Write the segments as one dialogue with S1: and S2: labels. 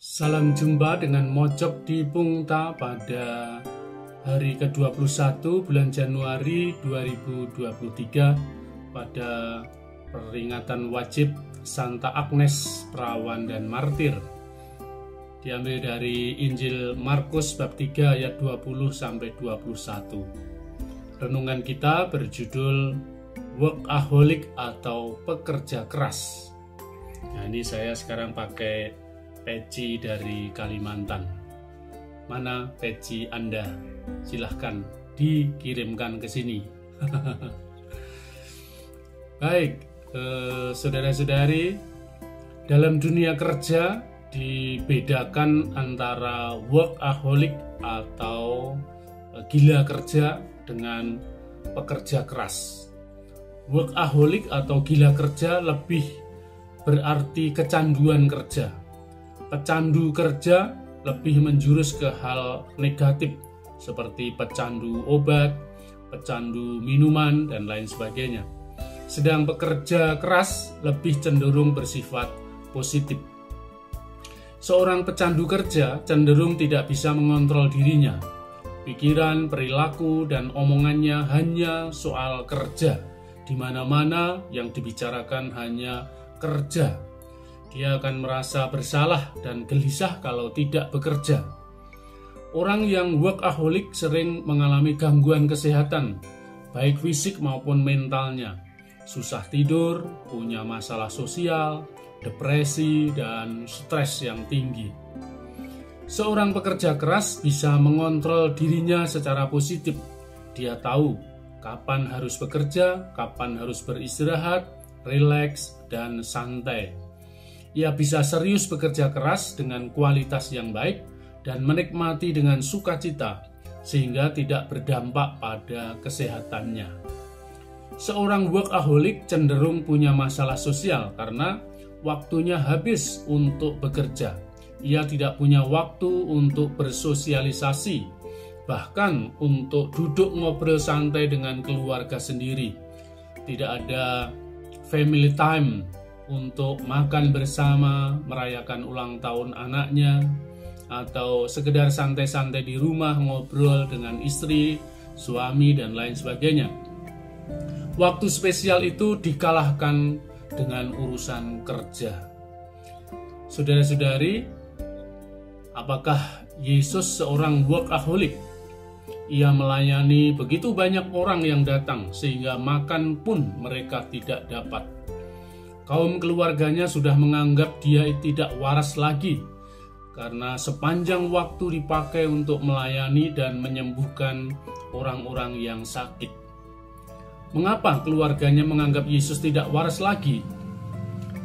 S1: Salam jumpa dengan Mojok di Pungta pada hari ke-21 bulan Januari 2023 pada peringatan wajib Santa Agnes Perawan dan Martir. Diambil dari Injil Markus bab 3 ayat 20 sampai 21. Renungan kita berjudul Workaholic atau pekerja keras. Nah, ini saya sekarang pakai peci dari Kalimantan. Mana peci Anda? Silahkan dikirimkan ke sini. Baik, saudara-saudari, dalam dunia kerja dibedakan antara workaholic atau gila kerja dengan pekerja keras. Workaholic atau gila kerja lebih berarti kecanduan kerja. Pecandu kerja lebih menjurus ke hal negatif seperti pecandu obat, pecandu minuman, dan lain sebagainya. Sedang pekerja keras lebih cenderung bersifat positif. Seorang pecandu kerja cenderung tidak bisa mengontrol dirinya. Pikiran, perilaku, dan omongannya hanya soal kerja. Di mana-mana yang dibicarakan hanya kerja. Dia akan merasa bersalah dan gelisah kalau tidak bekerja. Orang yang workaholic sering mengalami gangguan kesehatan, baik fisik maupun mentalnya. Susah tidur, punya masalah sosial, depresi, dan stres yang tinggi. Seorang pekerja keras bisa mengontrol dirinya secara positif. Dia tahu kapan harus bekerja, kapan harus beristirahat, rileks, dan santai. Ia bisa serius bekerja keras dengan kualitas yang baik dan menikmati dengan sukacita sehingga tidak berdampak pada kesehatannya. Seorang workaholic cenderung punya masalah sosial karena waktunya habis untuk bekerja. Ia tidak punya waktu untuk bersosialisasi, bahkan untuk duduk ngobrol santai dengan keluarga sendiri. Tidak ada family time untuk makan bersama, merayakan ulang tahun anaknya, atau sekedar santai-santai di rumah ngobrol dengan istri, suami, dan lain sebagainya. Waktu spesial itu dikalahkan dengan urusan kerja. Saudara-saudari, apakah Yesus seorang workaholic? Ia melayani begitu banyak orang yang datang sehingga makan pun mereka tidak dapat. Kaum keluarganya sudah menganggap dia tidak waras lagi karena sepanjang waktu dipakai untuk melayani dan menyembuhkan orang-orang yang sakit. Mengapa keluarganya menganggap Yesus tidak waras lagi?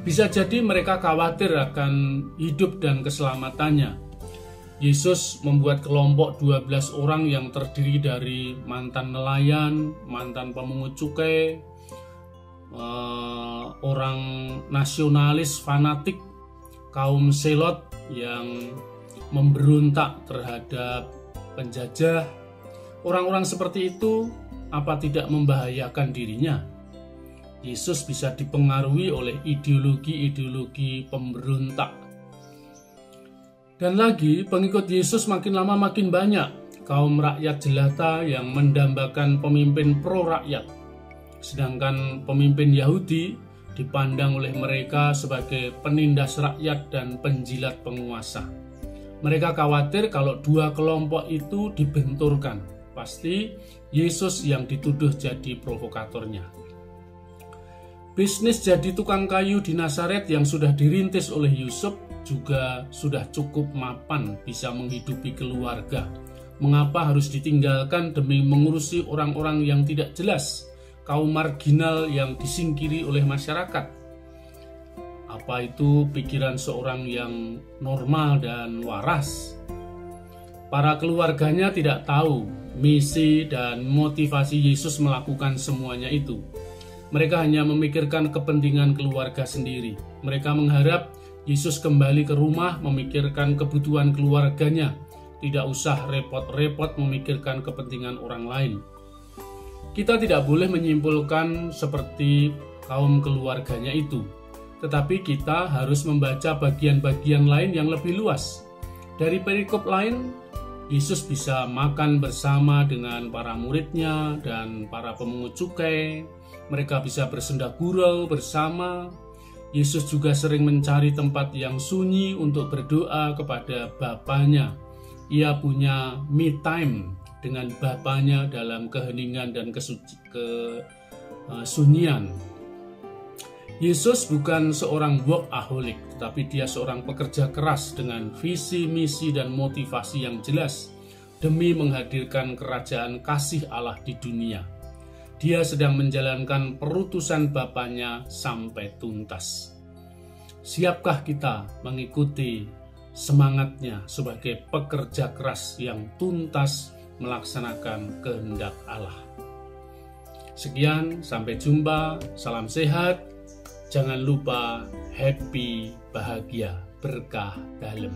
S1: Bisa jadi mereka khawatir akan hidup dan keselamatannya. Yesus membuat kelompok 12 orang yang terdiri dari mantan nelayan, mantan pemungut cukai, orang nasionalis fanatik, kaum selot yang memberontak terhadap penjajah. Orang-orang seperti itu apa tidak membahayakan dirinya? Yesus bisa dipengaruhi oleh ideologi-ideologi pemberontak. Dan lagi, pengikut Yesus makin lama makin banyak. Kaum rakyat jelata yang mendambakan pemimpin pro-rakyat. Sedangkan pemimpin Yahudi dipandang oleh mereka sebagai penindas rakyat dan penjilat penguasa. Mereka khawatir kalau dua kelompok itu dibenturkan. Pasti Yesus yang dituduh jadi provokatornya. Bisnis jadi tukang kayu di Nazaret yang sudah dirintis oleh Yusuf juga sudah cukup mapan bisa menghidupi keluarga. Mengapa harus ditinggalkan demi mengurusi orang-orang yang tidak jelas? Kaum marginal yang disingkiri oleh masyarakat. Apa itu pikiran seorang yang normal dan waras? Para keluarganya tidak tahu misi dan motivasi Yesus melakukan semuanya itu. Mereka hanya memikirkan kepentingan keluarga sendiri. Mereka mengharap Yesus kembali ke rumah memikirkan kebutuhan keluarganya, tidak usah repot-repot memikirkan kepentingan orang lain. Kita tidak boleh menyimpulkan seperti kaum keluarganya itu. tetapi kita harus membaca bagian-bagian lain yang lebih luas. Dari perikop lain, Yesus bisa makan bersama dengan para muridnya dan para pemungut cukai. Mereka bisa bersenda gurau bersama. Yesus juga sering mencari tempat yang sunyi untuk berdoa kepada Bapanya. Ia punya me time dengan Bapanya dalam keheningan dan kesunyian. Yesus bukan seorang workaholic, tetapi dia seorang pekerja keras dengan visi, misi, dan motivasi yang jelas demi menghadirkan kerajaan kasih Allah di dunia. Dia sedang menjalankan perutusan Bapanya sampai tuntas. Siapkah kita mengikuti semangatnya sebagai pekerja keras yang tuntas melaksanakan kehendak Allah? Sekian, sampai jumpa, salam sehat. Jangan lupa happy, bahagia, berkah dalam.